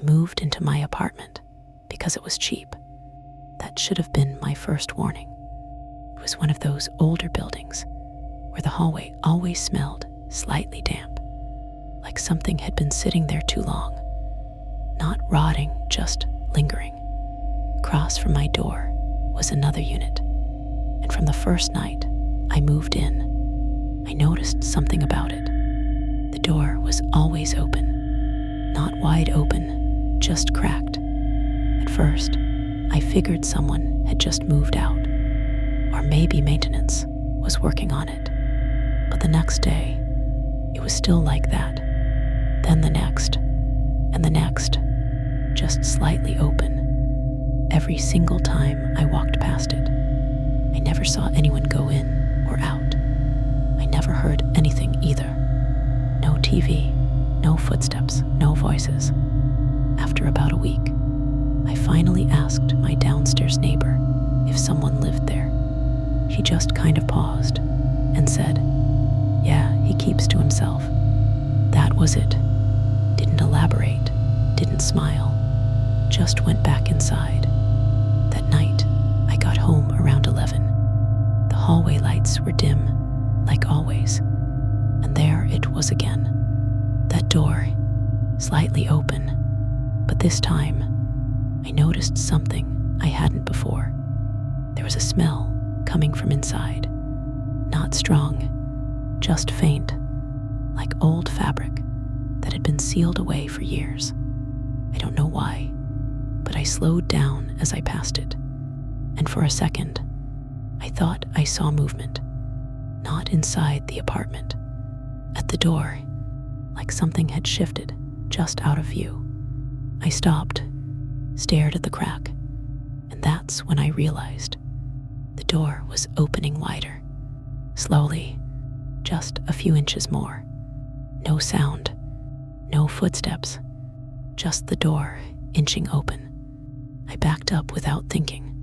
I moved into my apartment because it was cheap. That should have been my first warning. It was one of those older buildings where the hallway always smelled slightly damp, like something had been sitting there too long. Not rotting, just lingering. Across from my door was another unit, and from the first night I moved in, I noticed something about it. The door was always open, not wide open, just cracked. At first, I figured someone had just moved out, or maybe maintenance was working on it. But the next day, it was still like that. Then the next, and the next, just slightly open. Every single time I walked past it, I never saw anyone go in or out. I never heard anything either. No TV, no footsteps, no voices. After about a week, I finally asked my downstairs neighbor if someone lived there. She just kind of paused and said, "Yeah, he keeps to himself." That was it. Didn't elaborate, didn't smile, just went back inside. That night, I got home around 11. The hallway lights were dim, like always, and there it was again. That door, slightly open, but this time, I noticed something I hadn't before. There was a smell coming from inside. Not strong, just faint, like old fabric that had been sealed away for years. I don't know why, but I slowed down as I passed it, and for a second, I thought I saw movement. Not inside the apartment. At the door, like something had shifted just out of view. I stopped, stared at the crack, and that's when I realized the door was opening wider. Slowly, just a few inches more. No sound, no footsteps, just the door inching open. I backed up without thinking,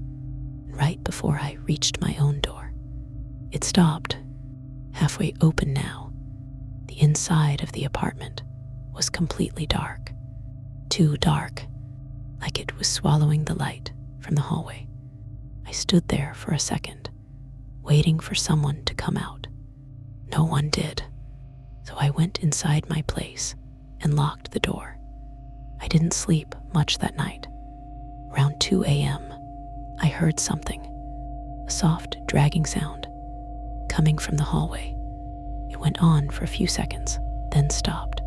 right before I reached my own door. It stopped, halfway open now. The inside of the apartment was completely dark. Too dark, like it was swallowing the light from the hallway. I stood there for a second, waiting for someone to come out. No one did, so I went inside my place and locked the door. I didn't sleep much that night. Around 2 a.m., I heard something, a soft, dragging sound, coming from the hallway. It went on for a few seconds, then stopped,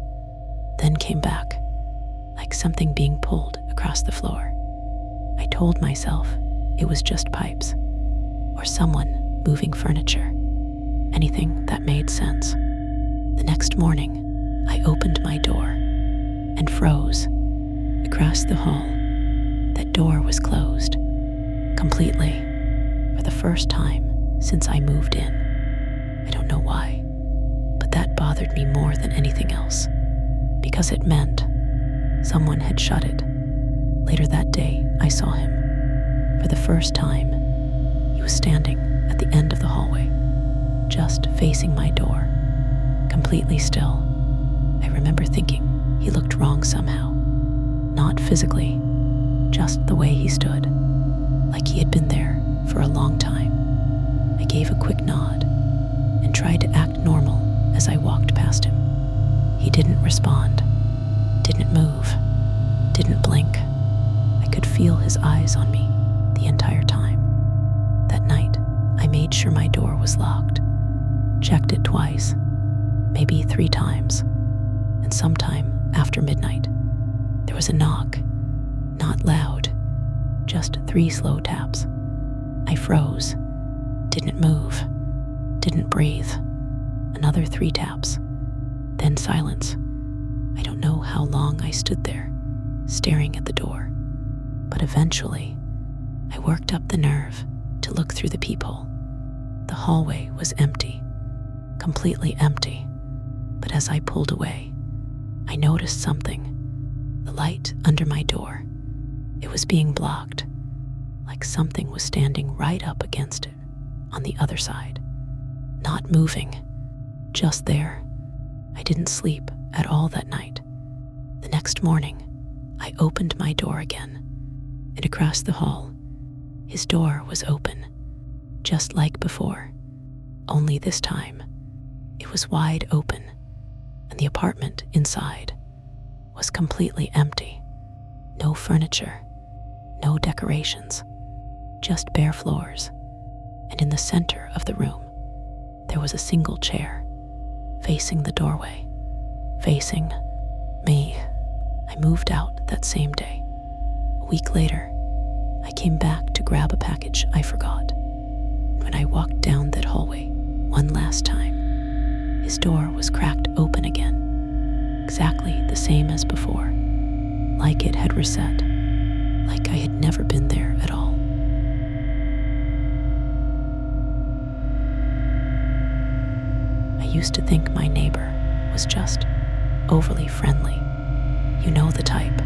then came back, like something being pulled across the floor. I told myself it was just pipes, or someone moving furniture, anything that made sense. The next morning, I opened my door and froze. Across the hall, that door was closed, completely, for the first time since I moved in. I don't know why, but that bothered me more than anything else, because it meant someone had shut it. Later that day, I saw him. For the first time, he was standing at the end of the hallway, just facing my door, completely still. I remember thinking he looked wrong somehow. Not physically, just the way he stood, like he had been there for a long time. I gave a quick nod and tried to act normal as I walked past him. He didn't respond, didn't move, didn't blink. I could feel his eyes on me the entire time. That night, I made sure my door was locked, checked it twice, maybe 3 times, and sometime after midnight, there was a knock, not loud, just 3 slow taps. I froze, didn't move, didn't breathe. Another 3 taps, then silence. I don't know how long I stood there, staring at the door, but eventually, I worked up the nerve to look through the peephole. The hallway was empty, completely empty, but as I pulled away, I noticed something. The light under my door. It was being blocked, like something was standing right up against it on the other side. Not moving, just there. I didn't sleep at all that night. The next morning, I opened my door again, and across the hall, his door was open, just like before, only this time it was wide open, and the apartment inside was completely empty. No furniture, no decorations, just bare floors, and in the center of the room, there was a single chair, facing the doorway, facing me. I moved out that same day. A week later, I came back to grab a package I forgot. When I walked down that hallway one last time, his door was cracked open again, exactly the same as before, like it had reset, like I had never been there at all. I used to think my neighbor was just overly friendly. You know the type.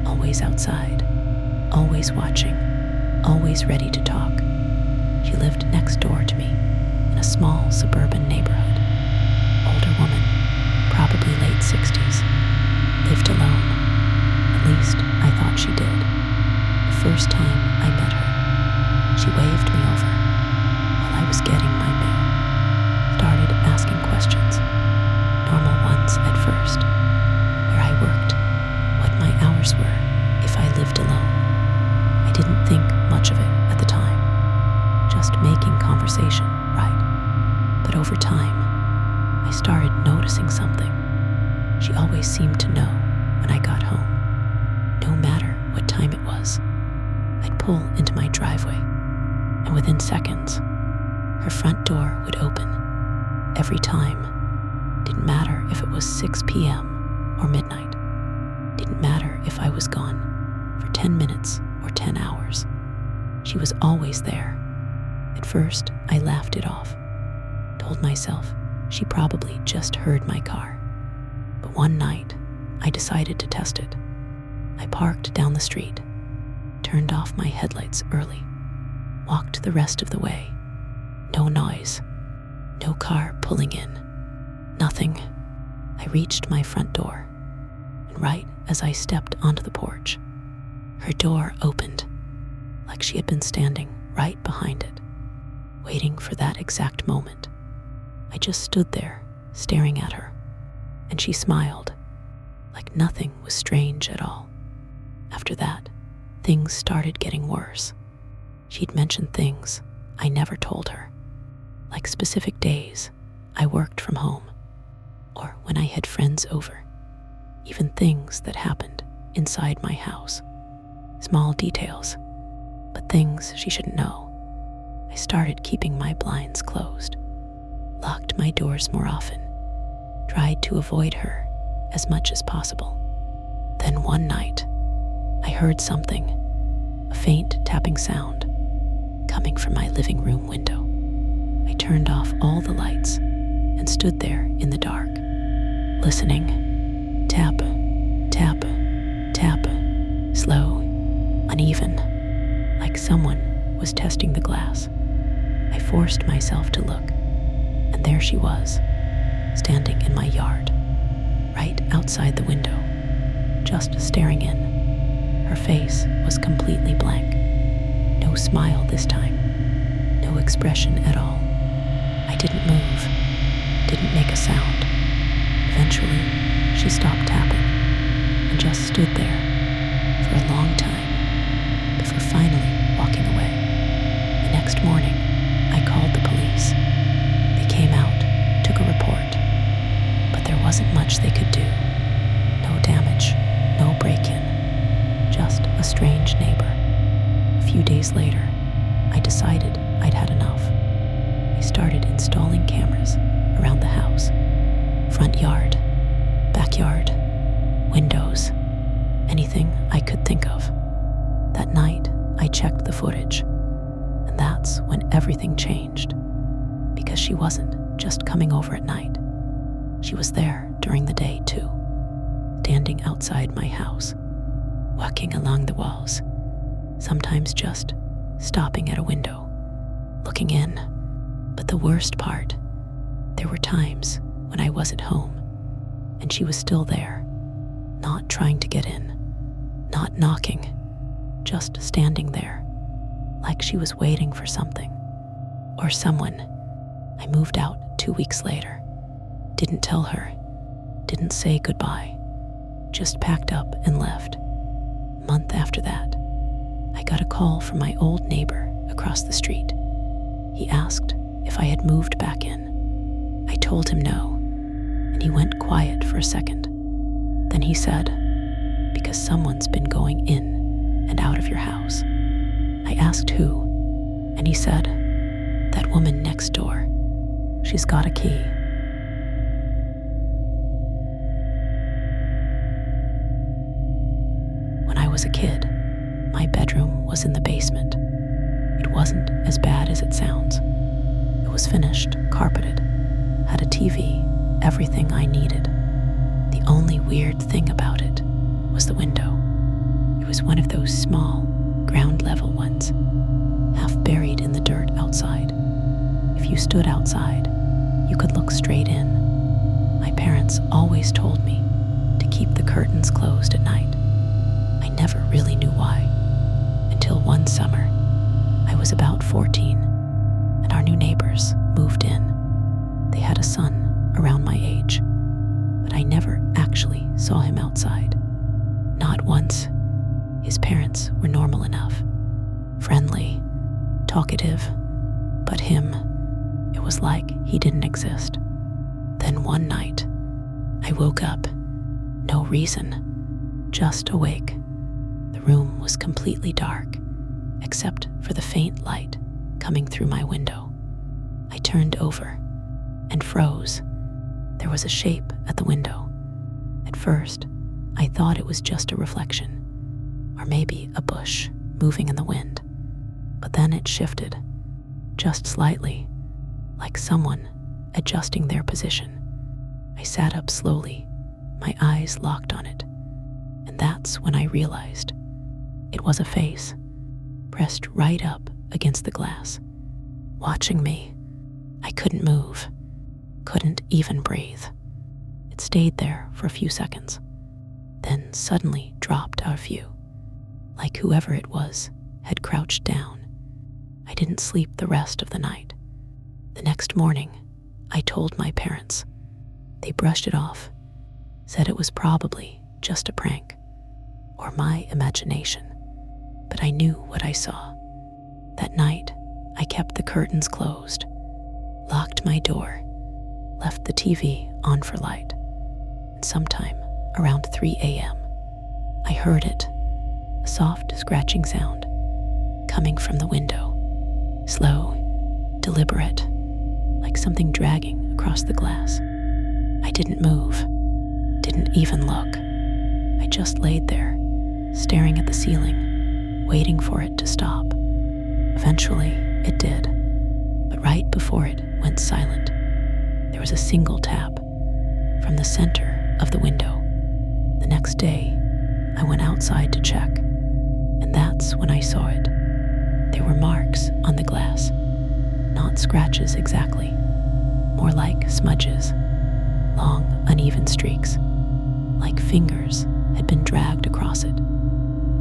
Always outside, always watching, always ready to talk. She lived next door to me in a small suburban neighborhood. Older woman, probably late 60s, lived alone. At least I thought she did. The first time I met her, she waved me over while I was getting my mail. Started asking questions, normal ones at first. Where I worked, what my hours were, if I lived alone. I didn't think much of it at the time, just making conversation, right? But over time, I started noticing something. She always seemed to know when I got home, no matter what time it was. I'd pull into my driveway, and within seconds, her front door would open. Every time. Didn't matter if it was 6 p.m. or midnight. Didn't matter if I was gone for 10 minutes or 10 hours. She was always there. At first, I laughed it off. Told myself she probably just heard my car. But one night, I decided to test it. I parked down the street, turned off my headlights early, walked the rest of the way. No noise, no car pulling in, nothing. I reached my front door, and right as I stepped onto the porch, her door opened, like she had been standing right behind it, waiting for that exact moment. I just stood there, staring at her, and she smiled, like nothing was strange at all. After that, things started getting worse. She'd mentioned things I never told her, like specific days I worked from home, or when I had friends over, even things that happened inside my house. Small details, but things she shouldn't know. I started keeping my blinds closed, locked my doors more often, tried to avoid her as much as possible. Then one night, I heard something, a faint tapping sound, coming from my living room window. I turned off all the lights and stood there in the dark, listening. Tap, tap, tap, slow, uneven, like someone was testing the glass. I forced myself to look, and there she was, standing in my yard, right outside the window, just staring in. Her face was completely blank. No smile this time, no expression at all. I didn't move, didn't make a sound. Eventually, she stopped tapping and just stood there for a long time before finally walking away. The next morning, I called the police. They came out, took a report, but there wasn't much they could do. No damage, no break-in, just a strange neighbor. A few days later, I decided I'd had enough. I started installing cameras around the house, front yard, backyard, windows, anything I could think of. That night, I checked the footage, and that's when everything changed, because she wasn't just coming over at night. She was there during the day, too, standing outside my house, walking along the walls, sometimes just stopping at a window, looking in. But the worst part, there were times when I was at home, and she was still there, not trying to get in, not knocking, just standing there, like she was waiting for something or someone. I moved out 2 weeks later. Didn't tell her, didn't say goodbye, just packed up and left. A month after that, I got a call from my old neighbor across the street. He asked if I had moved back in. I told him no, and he went quiet for a second. Then he said, "Because someone's been going in and out of your house." I asked who, and he said, "That woman next door. She's got a key." When I was a kid, my bedroom was in the basement. It wasn't as bad as it sounds. It was finished, carpeted, had a TV, everything I needed. The only weird thing about it was the window. It was one of those small, ground-level ones, half buried in the dirt outside. If you stood outside, you could look straight in. My parents always told me to keep the curtains closed at night. I never really knew why, until one summer. I was about 14, and our new neighbors moved in. They had a son around my age, but I never actually saw him outside. Not once. His parents were normal enough, friendly, talkative, but him, it was like he didn't exist. Then one night, I woke up. No reason, just awake. The room was completely dark, except for the faint light coming through my window. I turned over and froze. There was a shape at the window. At first, I thought it was just a reflection, or maybe a bush moving in the wind. But then it shifted, just slightly, like someone adjusting their position. I sat up slowly, my eyes locked on it, and that's when I realized it was a face, pressed right up against the glass, watching me. I couldn't move, couldn't even breathe. It stayed there for a few seconds, then suddenly dropped out of view, like whoever it was had crouched down. I didn't sleep the rest of the night. The next morning, I told my parents. They brushed it off, said it was probably just a prank or my imagination. But I knew what I saw. That night, I kept the curtains closed, locked my door, left the TV on for light. And sometime around 3 a.m., I heard it, a soft scratching sound coming from the window, slow, deliberate, like something dragging across the glass. I didn't move, didn't even look. I just laid there, staring at the ceiling, waiting for it to stop. Eventually, it did, but right before it went silent, there was a single tap from the center of the window. The next day, I went outside to check, and that's when I saw it. There were marks on the glass, not scratches exactly, more like smudges, long, uneven streaks, like fingers had been dragged across it,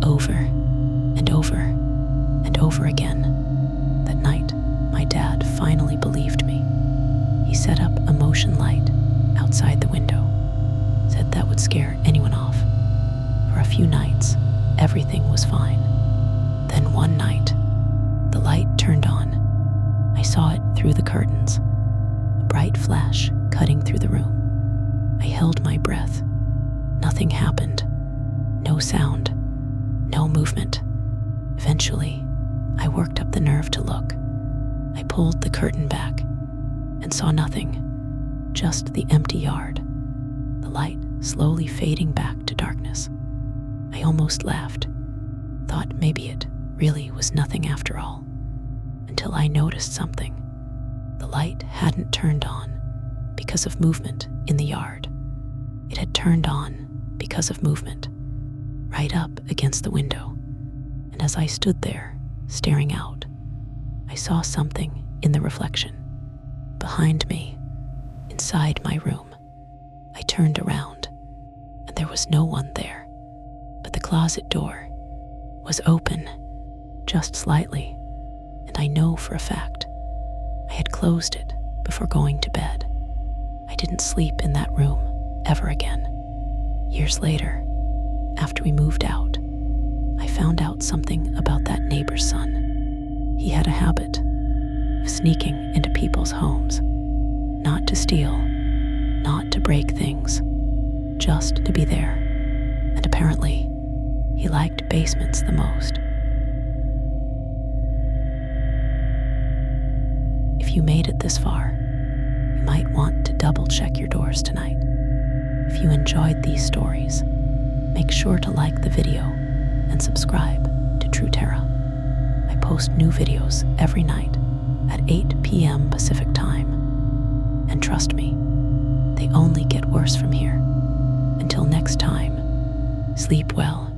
over and over and over again. That night, my dad finally believed me. He set up a motion light outside the window, said that would scare anyone off. For a few nights, everything was fine. Then one night, the light turned on. I saw it through the curtains, a bright flash cutting through the room. I held my breath. Nothing happened. No sound. No movement. Eventually, I worked up the nerve to look. I pulled the curtain back and saw nothing, just the empty yard, the light slowly fading back to darkness. I almost laughed, thought maybe it really was nothing after all, until I noticed something. The light hadn't turned on because of movement in the yard. It had turned on because of movement, right up against the window. And as I stood there, staring out, I saw something in the reflection, behind me, inside my room. I turned around, and there was no one there, but the closet door was open just slightly, and I know for a fact I had closed it before going to bed. I didn't sleep in that room ever again. Years later, after we moved out, I found out something about that neighbor's son. He had a habit of sneaking into people's homes, not to steal, not to break things, just to be there. And apparently, he liked basements the most. If you made it this far, you might want to double-check your doors tonight. If you enjoyed these stories, make sure to like the video and subscribe to True Terra. I post new videos every night at 8 p.m. Pacific Time. And trust me, they only get worse from here. Until next time, sleep well